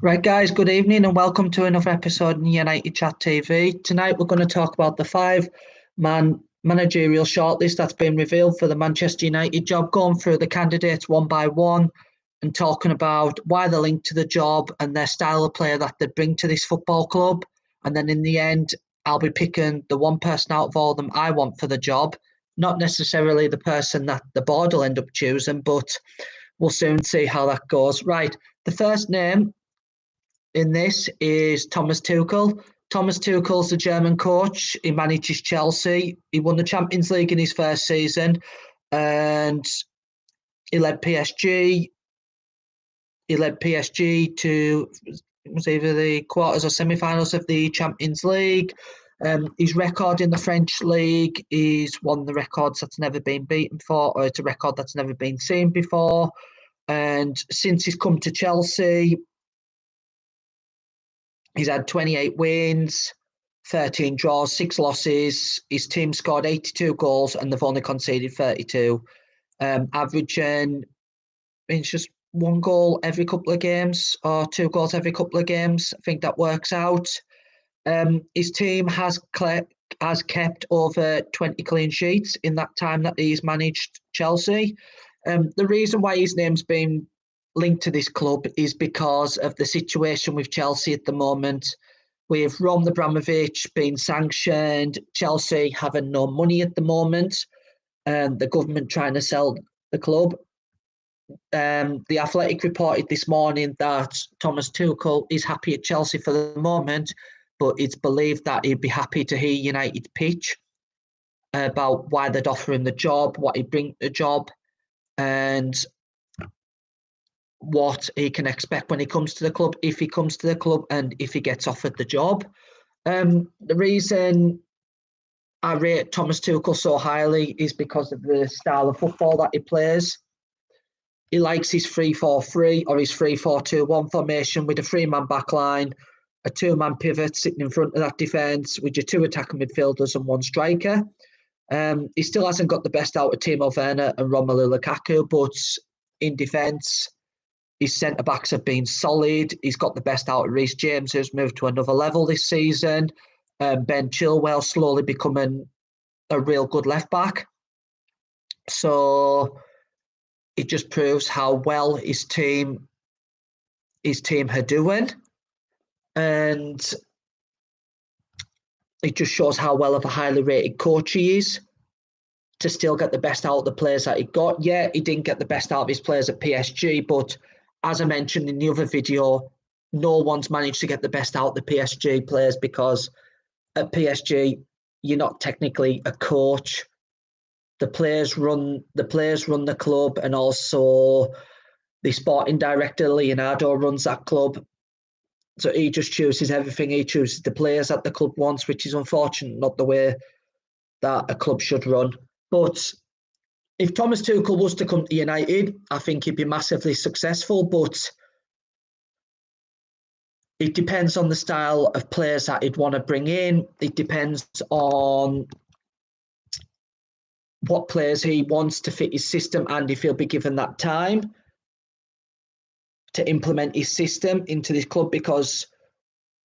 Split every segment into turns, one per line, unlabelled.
Right, guys, good evening and welcome to another episode in United Chat TV. Tonight, we're going to talk about the five-man managerial shortlist that's been revealed for the Manchester United job, going through the candidates one by one and talking about why they're linked to the job and their style of player that they bring to this football club. And then in the end, I'll be picking the one person out of all of them I want for the job, not necessarily the person that the board will end up choosing, but we'll soon see how that goes. Right, the first name in this is Thomas Tuchel. Thomas Tuchel's the German coach. He manages Chelsea. He won the Champions League in his first season and he led PSG. He led PSG to it was either the quarters or semi-finals of the Champions League. His record in the French league is one of the records that's never been beaten for, or it's a record that's never been seen before. And since he's come to Chelsea, he's had 28 wins, 13 draws, 6 losses. His team scored 82 goals and they've only conceded 32. Averaging, it's just 1 goal every couple of games or 2 goals every couple of games. I think that works out. His team has kept over 20 clean sheets in that time that he's managed Chelsea. The reason why his name's been linked to this club is because of the situation with Chelsea at the moment, with Roman Abramovich being sanctioned, Chelsea having no money at the moment, and the government trying to sell the club. The Athletic reported this morning that Thomas Tuchel is happy at Chelsea for the moment, but it's believed that he'd be happy to hear United pitch about why they'd offer him the job, what he'd bring to the job, and what he can expect when he comes to the club, if he comes to the club, and if he gets offered the job. The reason I rate Thomas Tuchel so highly is because of the style of football that he plays. He likes his 3-4-3 or his 3-4-2-1 formation with a 3-man back line, a 2-man pivot sitting in front of that defence with your 2 attacking midfielders and 1 striker. He still hasn't got the best out of Timo Werner and Romelu Lukaku, but in defence, his centre-backs have been solid. He's got the best out of Reece James, who's moved to another level this season. Ben Chilwell slowly becoming a real good left-back. So it just proves how well his team are doing. And it just shows how well of a highly rated coach he is to still get the best out of the players that he got. Yeah, he didn't get the best out of his players at PSG, but as I mentioned in the other video, no one's managed to get the best out of the PSG players because at PSG, you're not technically a coach. The players run the club, and also the sporting director, Leonardo, runs that club. So he just chooses everything. He chooses the players that the club wants, which is unfortunate, not the way that a club should run. But if Thomas Tuchel was to come to United, I think he'd be massively successful, but it depends on the style of players that he'd want to bring in. It depends on what players he wants to fit his system and if he'll be given that time to implement his system into this club, because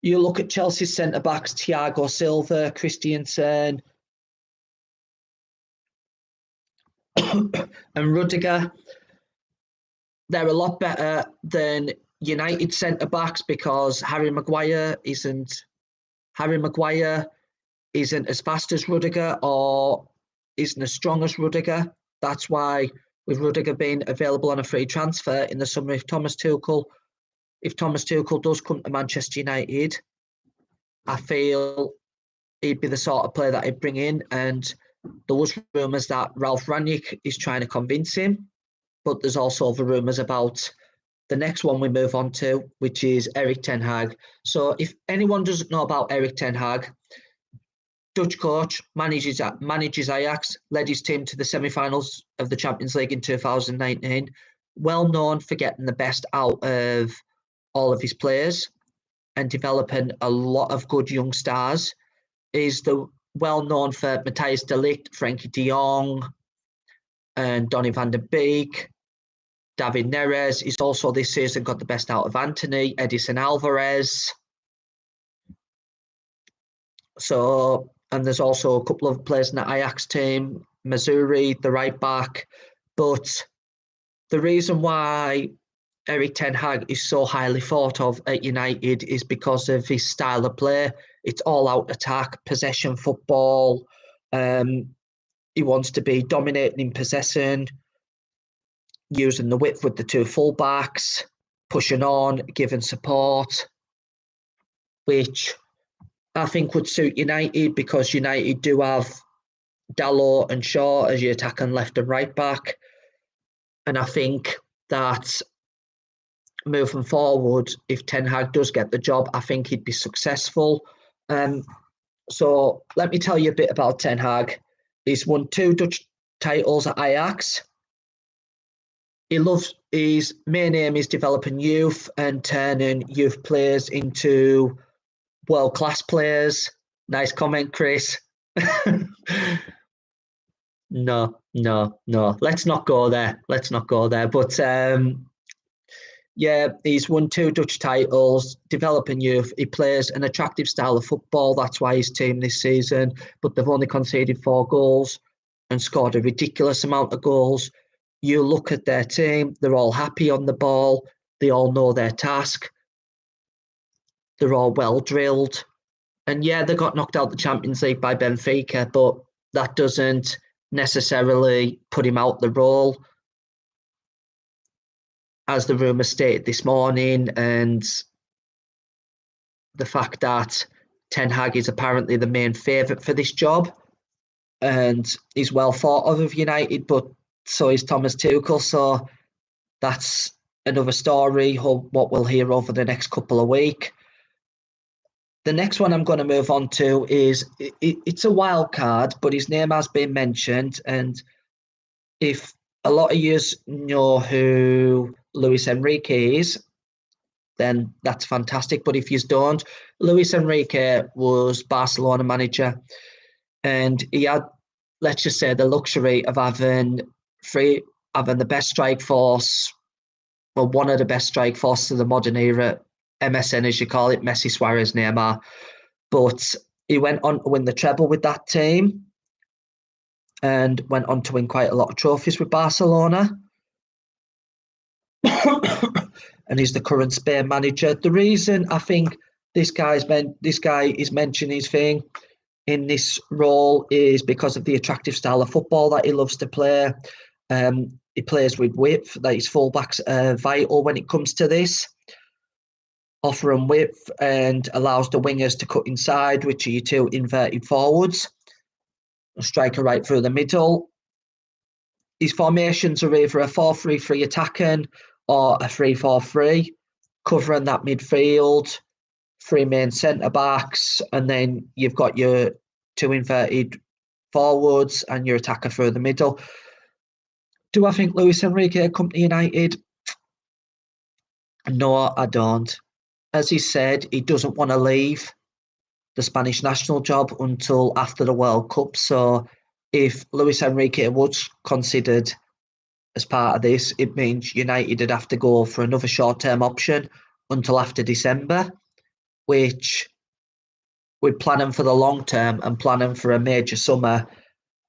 you look at Chelsea's centre-backs, Thiago Silva, Christensen, and Rudiger, they're a lot better than United centre-backs because Harry Maguire isn't as fast as Rudiger or isn't as strong as Rudiger. That's why, with Rudiger being available on a free transfer in the summer, if Thomas Tuchel does come to Manchester United, I feel he'd be the sort of player that he'd bring in. And there was rumours that Ralf Rangnick is trying to convince him, but there's also other rumours about the next one we move on to, which is Erik ten Hag. So if anyone doesn't know about Erik ten Hag, Dutch coach, manages Ajax, led his team to the semi-finals of the Champions League in 2019, well known for getting the best out of all of his players and developing a lot of good young stars. Is well known for Matthijs de Ligt, Frenkie de Jong, and Donny van de Beek. David Neres. He's also this season got the best out of Anthony, Edison Alvarez. So, and there's also a couple of players in the Ajax team, Missouri, the right back. But the reason why Erik ten Hag is so highly thought of at United is because of his style of play. It's all-out attack, possession football. He wants to be dominating in possession, using the width with the two fullbacks, pushing on, giving support, which I think would suit United because United do have Dalot and Shaw as your attacking left and right back. And I think that moving forward, if Ten Hag does get the job, I think he'd be successful. So let me tell you a bit about Ten Hag. He's won 2 Dutch titles at Ajax. His main aim is developing youth and turning youth players into world-class players. Nice comment, Chris. No. Let's not go there. But yeah, he's won 2 Dutch titles, developing youth. He plays an attractive style of football. That's why his team this season, but they've only conceded 4 goals and scored a ridiculous amount of goals. You look at their team, they're all happy on the ball. They all know their task. They're all well drilled. And yeah, they got knocked out the Champions League by Benfica, but that doesn't necessarily put him out the role. As the rumour stated this morning, and the fact that Ten Hag is apparently the main favourite for this job, and he's well thought of United, but so is Thomas Tuchel. So that's another story, what we'll hear over the next couple of weeks. The next one I'm going to move on to is, it's a wild card, but his name has been mentioned. And if a lot of you know who Luis Enrique is, then that's fantastic. But if you don't, Luis Enrique was Barcelona manager, and he had, let's just say, the luxury of having the best strike force, well, one of the best strike forces of the modern era, MSN as you call it, Messi, Suarez, Neymar. But he went on to win the treble with that team and went on to win quite a lot of trophies with Barcelona. And he's the current Spain manager. The reason I think this guy is mentioning his thing in this role is because of the attractive style of football that he loves to play. He plays with width, that his fullbacks are vital when it comes to this. Offering width and allows the wingers to cut inside, which are your 2 inverted forwards. A striker right through the middle. His formations are either a 4-3-3 attacking or a 3-4-3, covering that midfield, 3 main centre-backs, and then you've got your 2 inverted forwards and your attacker through the middle. Do I think Luis Enrique come to United? No, I don't. As he said, he doesn't want to leave the Spanish national job until after the World Cup. So if Luis Enrique was considered as part of this, it means United would have to go for another short-term option until after December, which, with planning for the long term and planning for a major summer,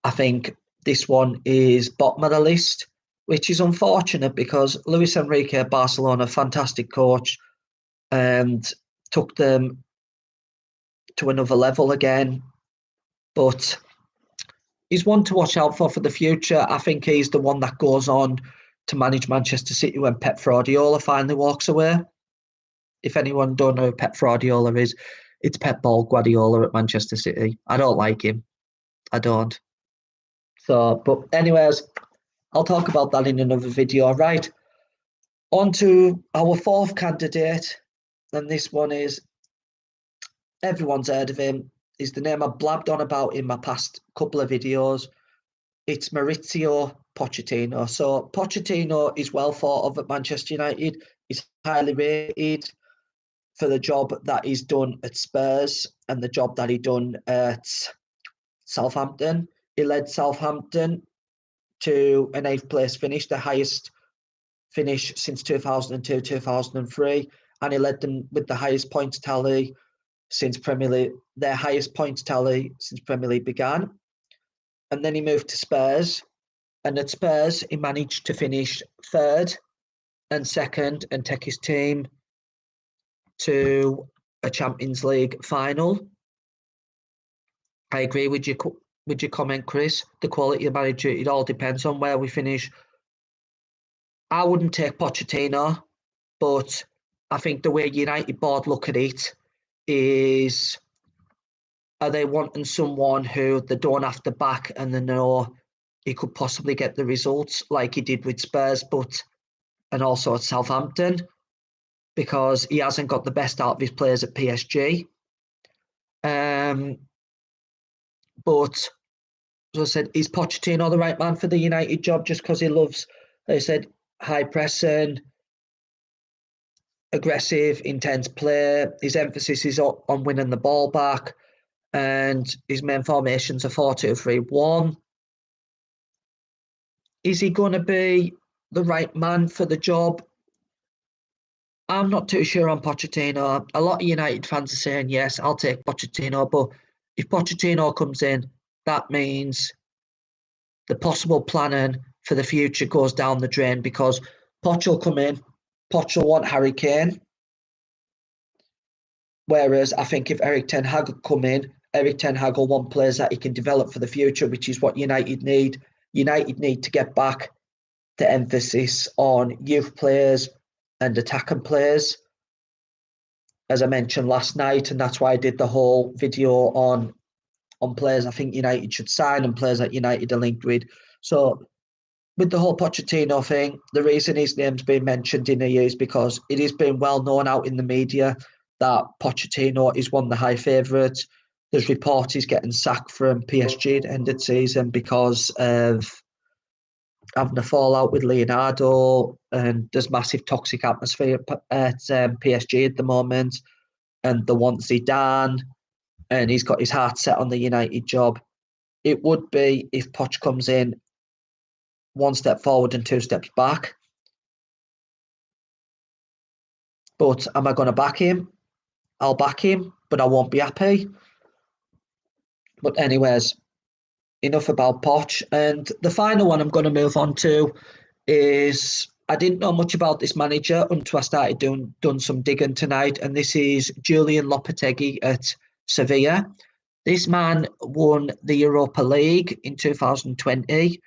I think this one is bottom of the list, which is unfortunate because Luis Enrique, Barcelona, fantastic coach, and took them to another level again. But he's one to watch out for the future. I think he's the one that goes on to manage Manchester City when Pep Guardiola finally walks away. If anyone don't know who Pep Guardiola is, it's Pep Ball Guardiola at Manchester City. I don't like him. I don't. So, but anyways, I'll talk about that in another video. Right, on to our 4th candidate. And this one is, everyone's heard of him. Is the name I blabbed on about in my past couple of videos. It's Mauricio Pochettino. So Pochettino is well thought of at Manchester United. He's highly rated for the job that he's done at Spurs and the job that he done at Southampton. He led Southampton to an 8th place finish, the highest finish since 2002, 2003, and he led them with the highest points tally since Premier League, their highest points tally since Premier League began. And then he moved to Spurs, and at Spurs he managed to finish third and second and take his team to a Champions League final. I agree with your comment, Chris. The quality of manager, it all depends on where we finish. I wouldn't take Pochettino, but I think the way United board look at it is, are they wanting someone who they don't have to back and they know he could possibly get the results like he did with Spurs, and also at Southampton, because he hasn't got the best out of his players at PSG. But as I said, is Pochettino the right man for the United job just because he loves, like I said, high pressing, aggressive, intense play? His emphasis is on winning the ball back, and his main formations are 4-2-3-1. Is he going to be the right man for the job? I'm not too sure on Pochettino. A lot of United fans are saying, yes, I'll take Pochettino. But if Pochettino comes in, that means the possible planning for the future goes down the drain, because Poch will come in, Poch will want Harry Kane. Whereas I think if Eric Ten Hag would come in, Eric Ten Hag will want players that he can develop for the future, which is what United need. United need to get back the emphasis on youth players and attacking players, as I mentioned last night, and that's why I did the whole video on players I think United should sign and players that United are linked with. So with the whole Pochettino thing, the reason his name's been mentioned in here is because it has been well known out in the media that Pochettino is one of the high favourites. There's reports he's getting sacked from PSG at the end of the season because of having a fallout with Leonardo, and there's massive toxic atmosphere at PSG at the moment, and they want Zidane, and he's got his heart set on the United job. It would be, if Poch comes in, one step forward and two steps back. But am I going to back him? I'll back him, but I won't be happy. But anyways, enough about Poch. And the final one I'm going to move on to is, I didn't know much about this manager until I started doing some digging tonight, and this is Julian Lopetegui at Sevilla. This man won the Europa League in 2020.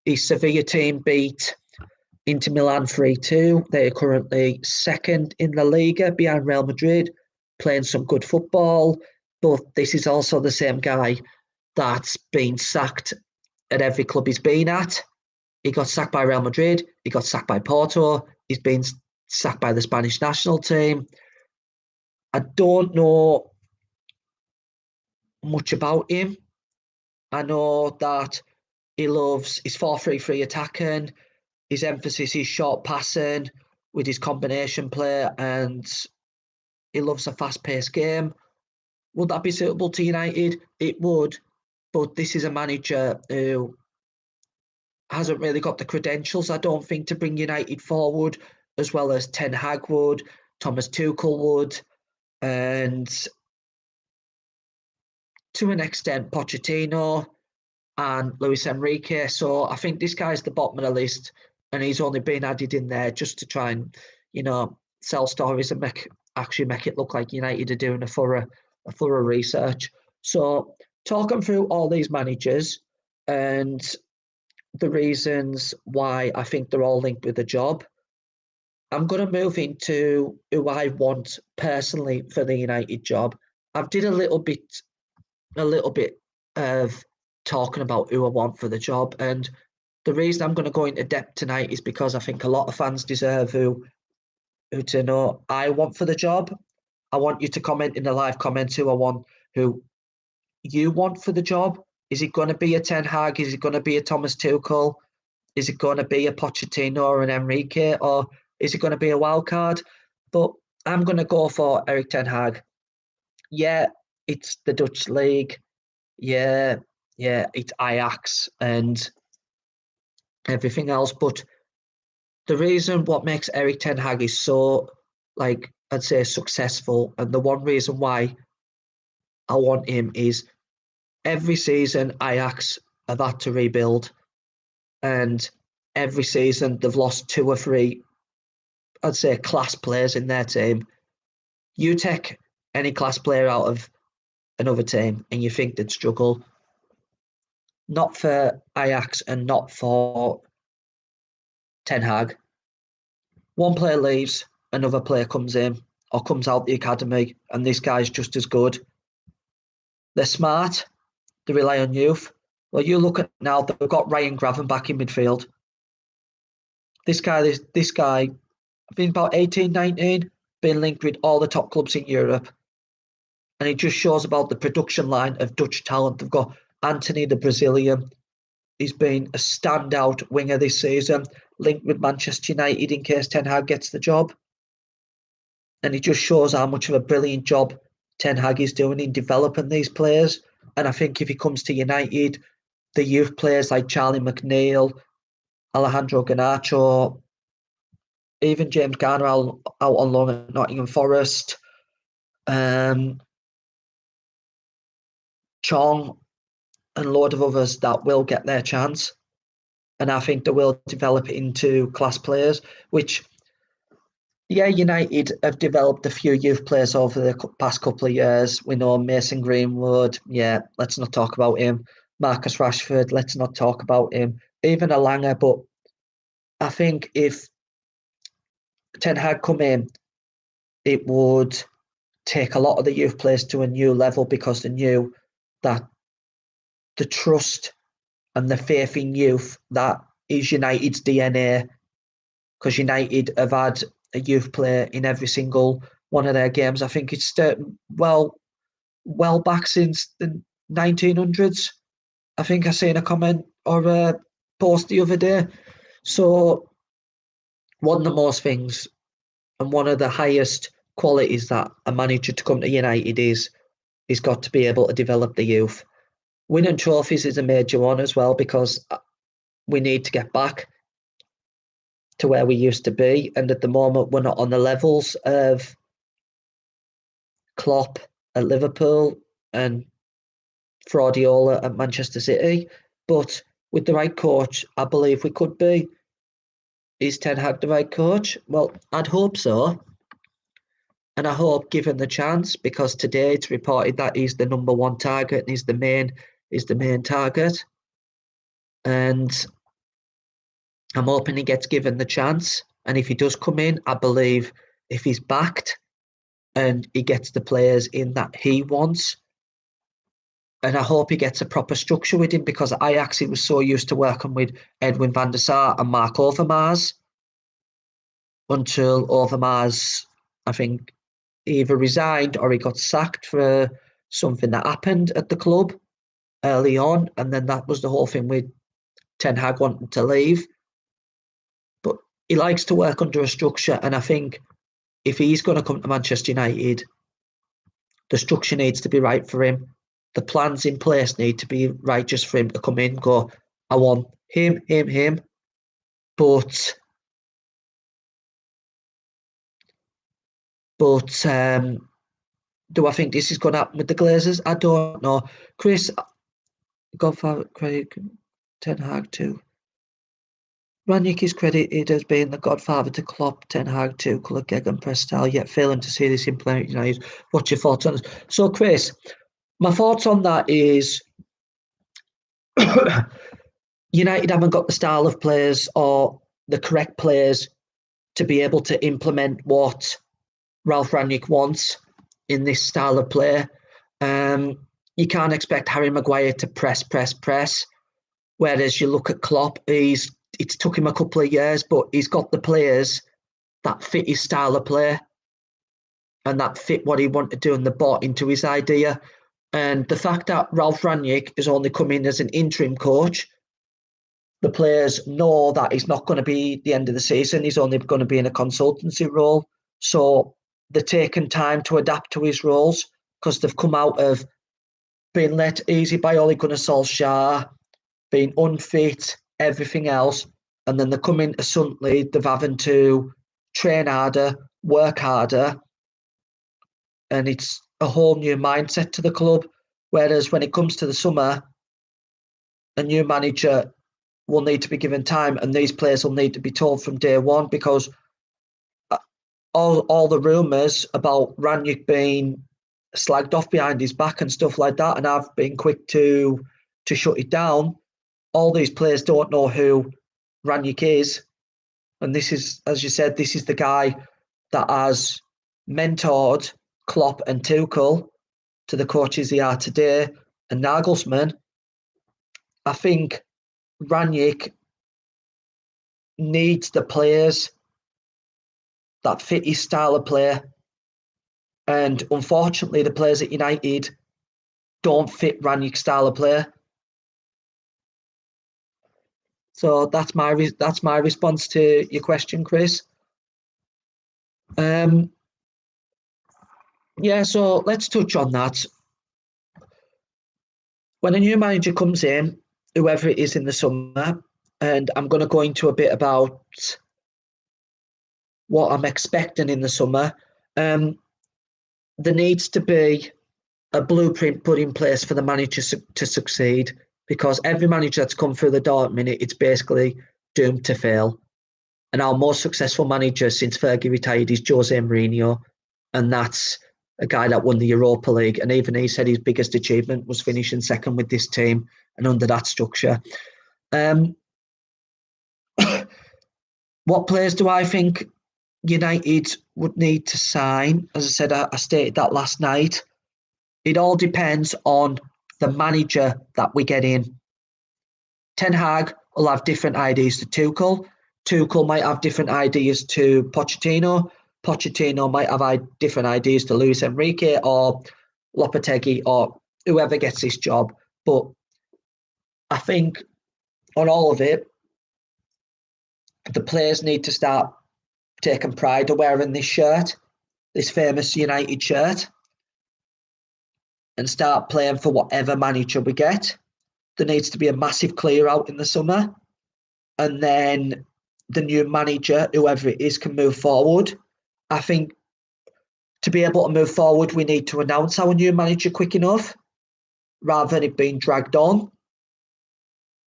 His Sevilla team beat Inter Milan 3-2. They are currently second in the Liga behind Real Madrid, playing some good football. But this is also the same guy that's been sacked at every club he's been at. He got sacked by Real Madrid. He got sacked by Porto. He's been sacked by the Spanish national team. I don't know much about him. I know that he loves his 4-3-3 attacking. His emphasis is short passing with his combination play, and he loves a fast-paced game. Would that be suitable to United? It would, but this is a manager who hasn't really got the credentials, I don't think, to bring United forward as well as Ten Hag would, Thomas Tuchel would, and to an extent Pochettino and Luis Enrique. So I think this guy's the bottom of the list, and he's only been added in there just to try and, sell stories and make it look like United are doing a thorough research. So talking through all these managers and the reasons why I think they're all linked with the job, I'm going to move into who I want personally for the United job. I've did a little bit of talking about who I want for the job, and the reason I'm going to go into depth tonight is because I think a lot of fans deserve who to know I want for the job. I want you to comment in the live comments who you want for the job. Is it going to be a Ten Hag? Is it going to be a Thomas Tuchel? Is it going to be a Pochettino or an Enrique? Or is it going to be a wild card? But I'm going to go for Eric Ten Hag. Yeah, it's the Dutch league. Yeah, it's Ajax and everything else. But the reason what makes Erik ten Hag is so, like, I'd say successful, and the one reason why I want him is every season Ajax have had to rebuild, and every season they've lost two or three, I'd say, class players in their team. You take any class player out of another team and you think they'd struggle. Not for Ajax and not for Ten Hag. One player leaves, another player comes in or comes out the academy, and this guy's just as good. They're smart. They rely on youth. Well, you look at now, they've got Ryan Gravenberch in midfield. This guy, I think about 18, 19, been linked with all the top clubs in Europe. And it just shows about the production line of Dutch talent. They've got Anthony, the Brazilian. He's been a standout winger this season, linked with Manchester United in case Ten Hag gets the job. And it just shows how much of a brilliant job Ten Hag is doing in developing these players. And I think if he comes to United, the youth players like Charlie McNeil, Alejandro Garnacho, even James Garner out on loan at Nottingham Forest, Chong, and a load of others that will get their chance. And I think they will develop into class players, which, yeah, United have developed a few youth players over the past couple of years. We know Mason Greenwood, yeah, let's not talk about him. Marcus Rashford, let's not talk about him. Even Alanga, but I think if Ten Hag come in, it would take a lot of the youth players to a new level because they knew that the trust and the faith in youth that is United's DNA, because United have had a youth player in every single one of their games. I think it's well back since the 1900s. I think I seen a comment or a post the other day. So one of the most things and one of the highest qualities that a manager to come to United is, he's got to be able to develop the youth. Winning trophies is a major one as well, because we need to get back to where we used to be. And at the moment, we're not on the levels of Klopp at Liverpool and Guardiola at Manchester City. But with the right coach, I believe we could be. Is Ten Hag the right coach? Well, I'd hope so. And I hope, given the chance, because today it's reported that he's the number one target and he's the main target. And I'm hoping he gets given the chance. And if he does come in, I believe if he's backed and he gets the players in that he wants, and I hope he gets a proper structure with him, because I actually was so used to working with Edwin van der Sar and Mark Overmars until Overmars, I think, either resigned or he got sacked for something that happened at the club early on. And then that was the whole thing with Ten Hag wanting to leave. But he likes to work under a structure. And I think if he's going to come to Manchester United, the structure needs to be right for him. The plans in place need to be right just for him to come in, go, I want him. But do I think this is going to happen with the Glazers? I don't know. Chris, Godfather credit Ten Hag too. Ranić is credited as being the godfather to Klopp, Ten Hag to Kulageg and Prestel, yet failing to see this implemented United. What's your thoughts on this? So, Chris, my thoughts on that is United haven't got the style of players or the correct players to be able to implement what Ralph Ranić wants in this style of play. You can't expect Harry Maguire to press. Whereas you look at Klopp, it's took him a couple of years, but he's got the players that fit his style of play and that fit what he wanted to do, and they bought into his idea. And the fact that Ralph Ranić is only come in as an interim coach, the players know that he's not going to be the end of the season. He's only going to be in a consultancy role. So they're taking time to adapt to his roles, because they've come out of being let easy by Ole Gunnar Solskjaer, being unfit, everything else, and then they come into suddenly they're having to train harder, work harder, and it's a whole new mindset to the club. Whereas when it comes to the summer, a new manager will need to be given time, and these players will need to be told from day one, because all the rumours about Ranić being slagged off behind his back and stuff like that, and I've been quick to shut it down. All these players don't know who Ranić is, and this is, as you said, this is the guy that has mentored Klopp and Tuchel to the coaches they are today, and Nagelsmann. I think Ranić needs the players that fit his style of play, and unfortunately the players at United don't fit Ranić's style of play. So that's my response to your question, Chris. Yeah, so let's touch on that. When a new manager comes in, whoever it is in the summer, and I'm going to go into a bit about what I'm expecting in the summer, there needs to be a blueprint put in place for the manager to succeed, because every manager that's come through the door at the minute, it's basically doomed to fail. And our most successful manager since Fergie retired is Jose Mourinho, and that's a guy that won the Europa League, and even he said his biggest achievement was finishing second with this team and under that structure. What players do I think United would need to sign? As I said, I stated that last night. It all depends on the manager that we get in. Ten Hag will have different ideas to Tuchel. Tuchel might have different ideas to Pochettino. Pochettino might have different ideas to Luis Enrique or Lopetegui or whoever gets this job. But I think on all of it, the players need to start taking pride of wearing this shirt, this famous United shirt, and start playing for whatever manager we get. There needs to be a massive clear out in the summer, and then the new manager, whoever it is, can move forward. I think to be able to move forward, we need to announce our new manager quick enough, rather than it being dragged on,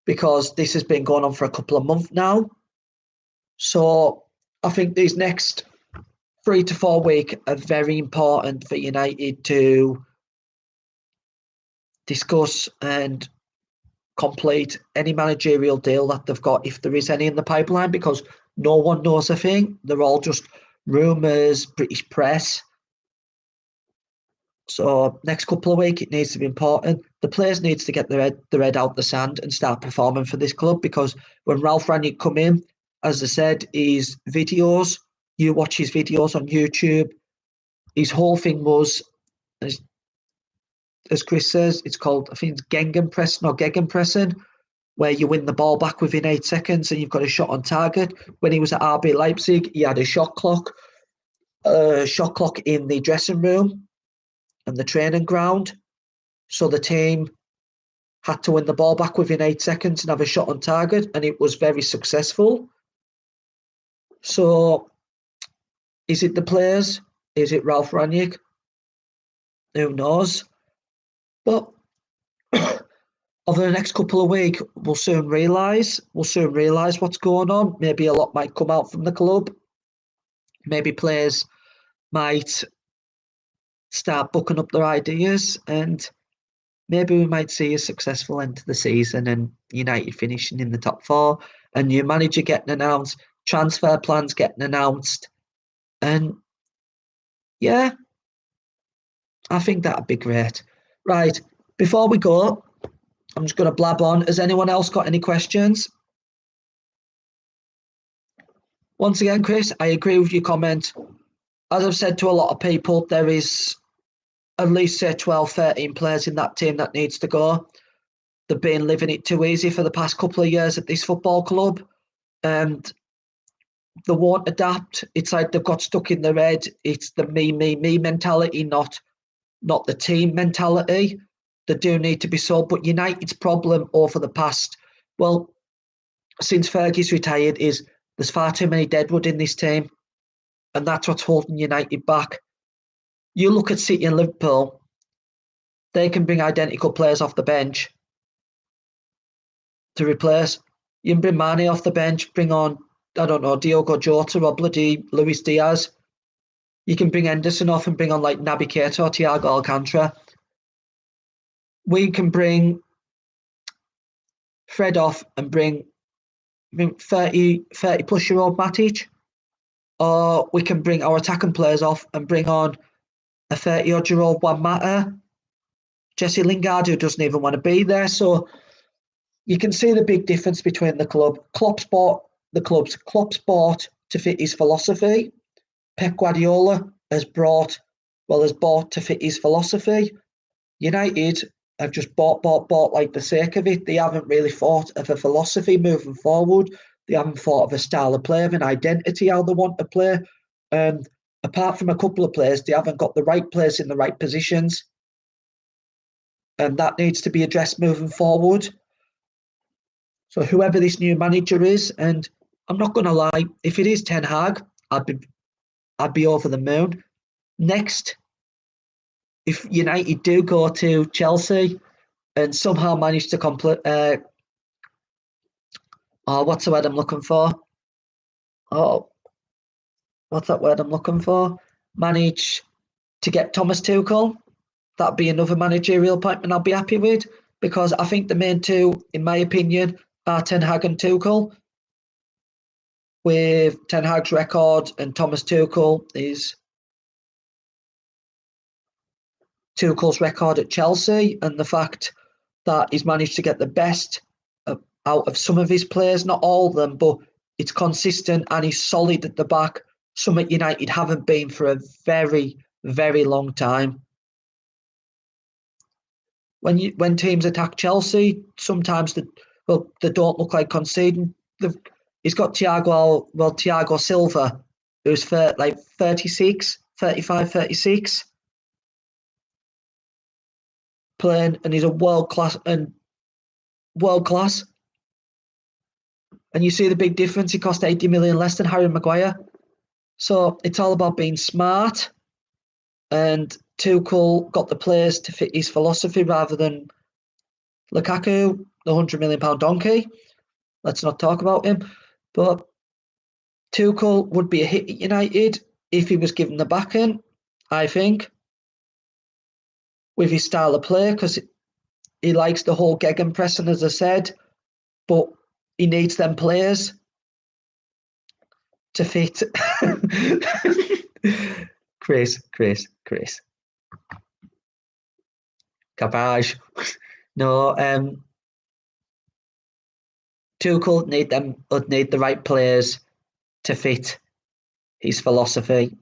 because this has been going on for a couple of months now. So I think these next 3 to 4 weeks are very important for United to discuss and complete any managerial deal that they've got, if there is any in the pipeline, because no one knows a thing. They're all just rumours, British press. So next couple of weeks, it needs to be important. The players needs to get their head out the sand and start performing for this club, because when Ralph Ranić come in, as I said, his videos, you watch his videos on YouTube, his whole thing was, as Chris says, it's called, I think it's Gegenpressing, where you win the ball back within 8 seconds and you've got a shot on target. When he was at RB Leipzig, he had a shot clock in the dressing room and the training ground. So the team had to win the ball back within 8 seconds and have a shot on target, and it was very successful. So is it the players? Is it Ralph Ranić? Who knows? But over the next couple of weeks, we'll soon realise what's going on. Maybe a lot might come out from the club. Maybe players might start booking up their ideas, and maybe we might see a successful end to the season and United finishing in the top 4, a new manager getting announced, transfer plans getting announced. And yeah, I think that'd be great. Right, before we go, I'm just going to blab on. Has anyone else got any questions? Once again, Chris, I agree with your comment. As I've said to a lot of people, there is at least, say, 12, 13 players in that team that needs to go. They've been living it too easy for the past couple of years at this football club, and they won't adapt. It's like they've got stuck in their head. It's the me mentality, not the team mentality. They do need to be sold. But United's problem over the past, well, since Fergie's retired is there's far too many deadwood in this team, and that's what's holding United back. You look at City and Liverpool, they can bring identical players off the bench to replace. You can bring Mane off the bench, bring on, I don't know, Diogo Jota or bloody Luis Diaz. You can bring Henderson off and bring on like Naby Keita or Thiago Alcantara. We can bring Fred off and bring 30 plus year old Matic, or we can bring our attacking players off and bring on a 30-odd year old Juan Mata, Jesse Lingard, who doesn't even want to be there. So you can see the big difference between the club. Klopp's bought to fit his philosophy. Pep Guardiola has bought to fit his philosophy. United have just bought like the sake of it. They haven't really thought of a philosophy moving forward. They haven't thought of a style of play, of an identity, how they want to play. And apart from a couple of players, they haven't got the right players in the right positions. And that needs to be addressed moving forward. So whoever this new manager is, and I'm not going to lie, if it is Ten Hag, I'd be over the moon. Next, if United do go to Chelsea and somehow manage to complete, what's the word I'm looking for? Oh, what's that word I'm looking for? Manage to get Thomas Tuchel. That'd be another managerial appointment I'll be happy with, because I think the main two, in my opinion, are Ten Hag and Tuchel. With Ten Hag's record and Thomas Tuchel's record at Chelsea, and the fact that he's managed to get the best out of some of his players, not all of them, but it's consistent and he's solid at the back. Something United haven't been for a very, very long time. When teams attack Chelsea, sometimes they don't look like conceding. He's got Thiago Silva, who's like 36, 35, 36, playing, and he's a world class. And you see the big difference. He cost 80 million less than Harry Maguire. So it's all about being smart. And Tuchel got the players to fit his philosophy rather than Lukaku, the £100 million donkey. Let's not talk about him. But Tuchel would be a hit at United if he was given the backing, I think, with his style of play, because he likes the whole gegenpressing, as I said, but he needs them players to fit. Chris. Cabbage. No, Tuchel would need the right players to fit his philosophy.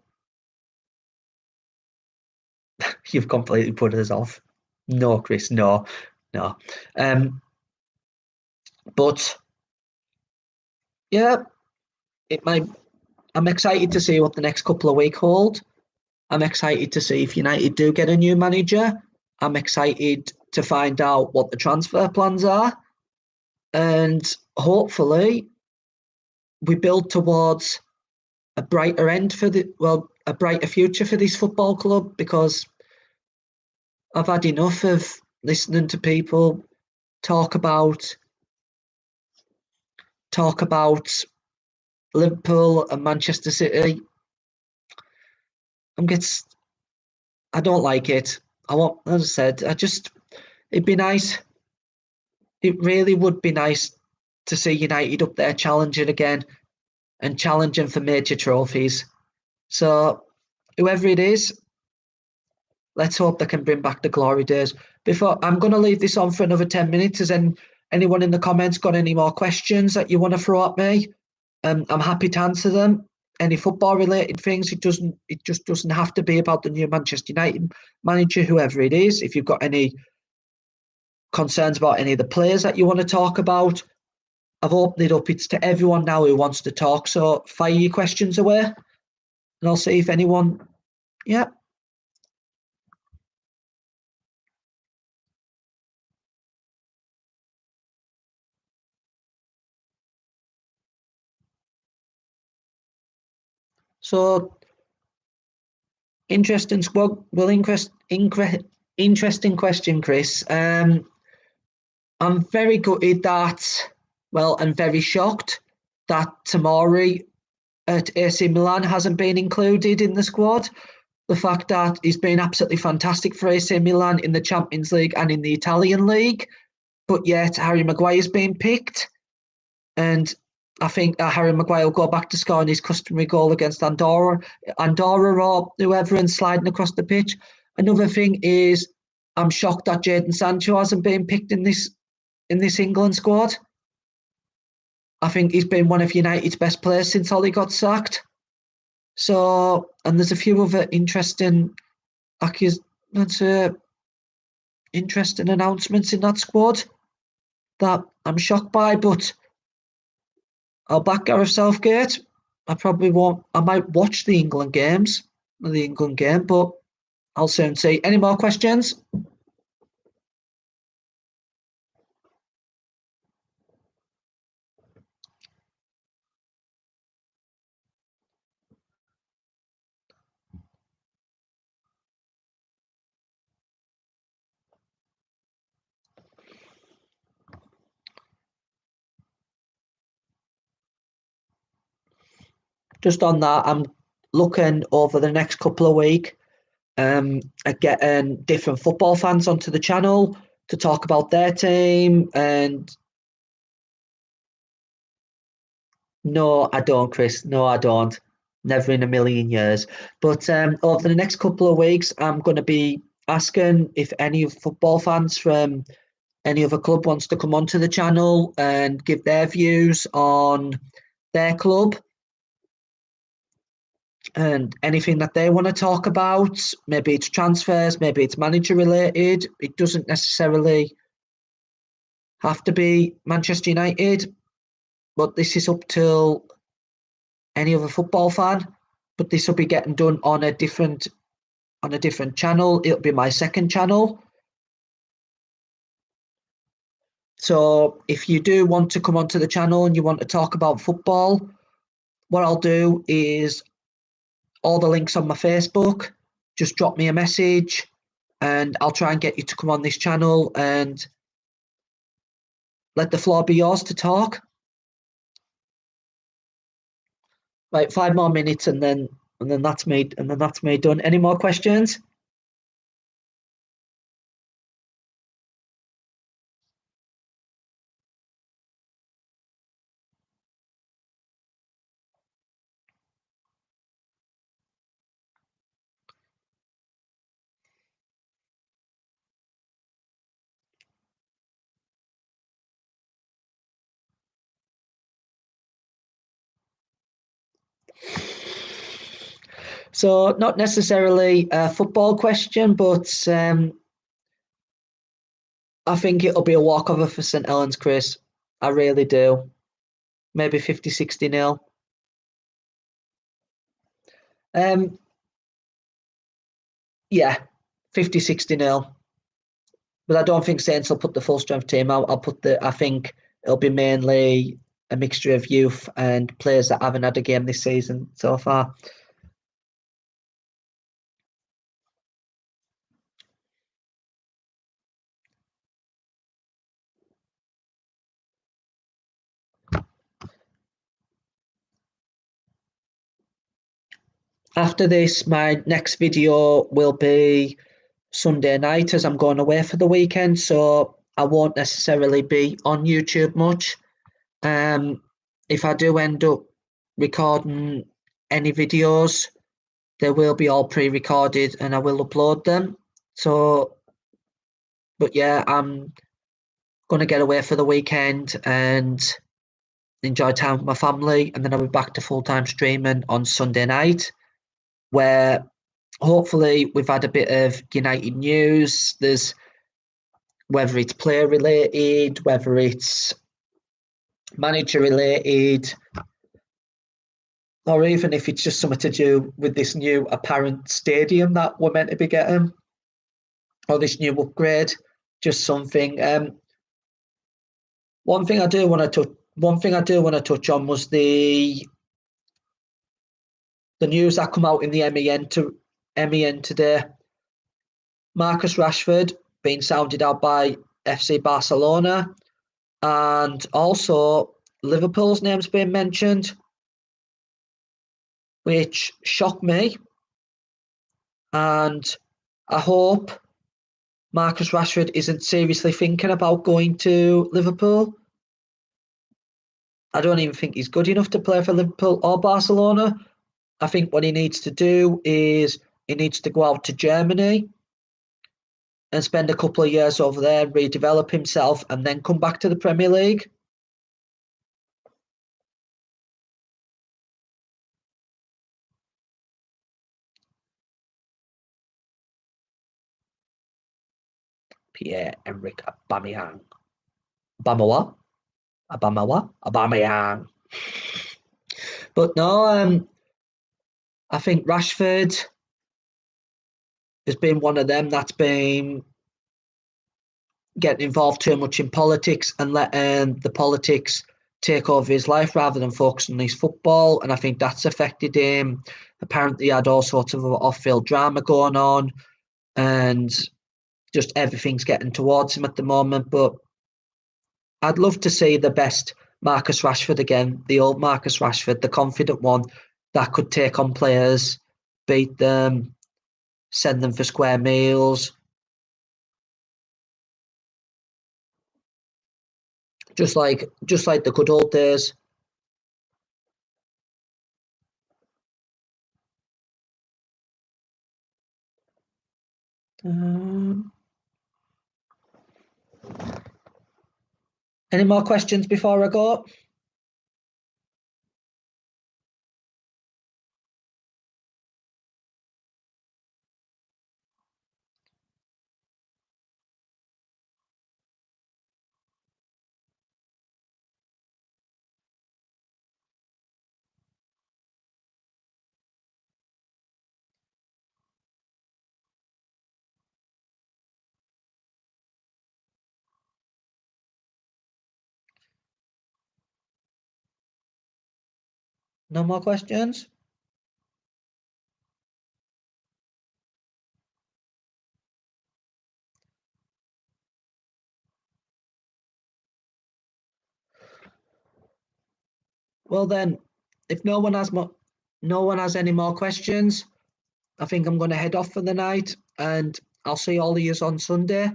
You've completely put us off. No, Chris, no. But yeah, I'm excited to see what the next couple of weeks hold. I'm excited to see if United do get a new manager. I'm excited to find out what the transfer plans are. And hopefully we build towards a brighter a brighter future for this football club, because I've had enough of listening to people talk about Liverpool and Manchester City. I don't like it. As I said, it'd be nice. It really would be nice to see United up there challenging again and challenging for major trophies. So whoever it is, let's hope they can bring back the glory days. I'm going to leave this on for another 10 minutes. Has anyone in the comments got any more questions that you want to throw at me? I'm happy to answer them. Any football related things. It just doesn't have to be about the new Manchester United manager, whoever it is. If you've got any concerns about any of the players that you want to talk about, I've opened it up. It's to everyone now who wants to talk. So fire your questions away, and I'll see if anyone. Yeah. So interesting squad. Well, interesting question, Chris. I'm very gutted that, well, I'm very shocked that Tamari at AC Milan hasn't been included in the squad. The fact that he's been absolutely fantastic for AC Milan in the Champions League and in the Italian League, but yet Harry Maguire's been picked. And I think Harry Maguire will go back to scoring his customary goal against Andorra or whoever and sliding across the pitch. Another thing is I'm shocked that Jadon Sancho hasn't been picked in this England squad. I think he's been one of United's best players since Ollie got sacked. So, and there's a few other interesting interesting announcements in that squad that I'm shocked by, but I'll back Gareth Southgate. I probably won't. I might watch the England game, but I'll soon see. Any more questions? Just on that, I'm looking over the next couple of weeks at getting different football fans onto the channel to talk about their team. And no, I don't, Chris. No, I don't. Never in a million years. But over the next couple of weeks, I'm going to be asking if any of football fans from any other club wants to come onto the channel and give their views on their club and anything that they want to talk about. Maybe it's transfers, maybe it's manager related. It doesn't necessarily have to be Manchester United, but this is up till any other football fan. But this will be getting done on a different channel. It'll be my second channel. So if you do want to come onto the channel and you want to talk about football, what I'll do is all the links on my Facebook, just drop me a message and I'll try and get you to come on this channel and let the floor be yours to talk. Right, 5 more minutes and then that's me done. Any more questions? So not necessarily a football question, but I think it'll be a walkover for St Helens, Chris. I really do. Maybe 50-60 nil. Yeah, 50-60 nil. But I don't think Saints will put the full strength team out. I think it'll be mainly a mixture of youth and players that haven't had a game this season so far. After this, my next video will be Sunday night as I'm going away for the weekend, so I won't necessarily be on YouTube much. If I do end up recording any videos, they will be all pre-recorded and I will upload them. So, but yeah, I'm going to get away for the weekend and enjoy time with my family, and then I'll be back to full-time streaming on Sunday night, where hopefully we've had a bit of United news. There's whether it's player related, whether it's manager related, or even if it's just something to do with this new apparent stadium that we're meant to be getting, or this new upgrade, just something. One thing I do want to touch on was the the news that come out in the MEN today. Marcus Rashford being sounded out by FC Barcelona, and also Liverpool's name's been mentioned, which shocked me. And I hope Marcus Rashford isn't seriously thinking about going to Liverpool. I don't even think he's good enough to play for Liverpool or Barcelona. I think what he needs to do is he needs to go out to Germany and spend a couple of years over there, redevelop himself, and then come back to the Premier League. Pierre-Emerick Aubameyang. Aubameyang. But no, I think Rashford has been one of them that's been getting involved too much in politics and letting the politics take over his life rather than focusing on his football. And I think that's affected him. Apparently, he had all sorts of off-field drama going on, and just everything's getting towards him at the moment. But I'd love to see the best Marcus Rashford again, the old Marcus Rashford, the confident one that could take on players, beat them, send them for square meals. Just like the good old days. Any more questions before I go? No more questions? Well then, if no one has any more questions, I think I'm going to head off for the night, and I'll see all of you on Sunday.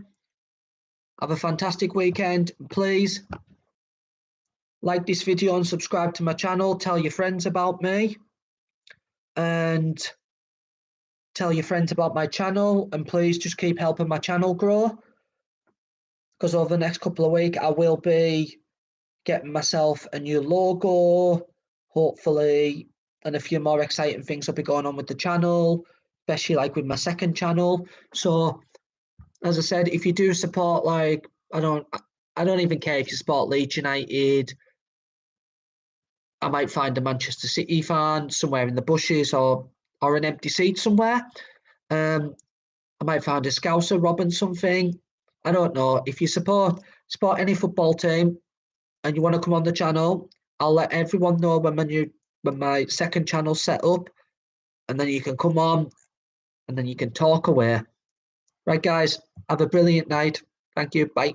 Have a fantastic weekend. Please like this video and subscribe to my channel. Tell your friends about me, and tell your friends about my channel, and please just keep helping my channel grow, because over the next couple of weeks I will be getting myself a new logo, hopefully, and a few more exciting things will be going on with the channel, especially like with my second channel. So as I said, if you do support, like, I don't even care if you support Leeds United. I might find a Manchester City fan somewhere in the bushes, or an empty seat somewhere. I might find a Scouser robbing something. I don't know. If you support any football team and you want to come on the channel, I'll let everyone know when my second channel's set up, and then you can come on and then you can talk away. Right, guys, have a brilliant night. Thank you. Bye.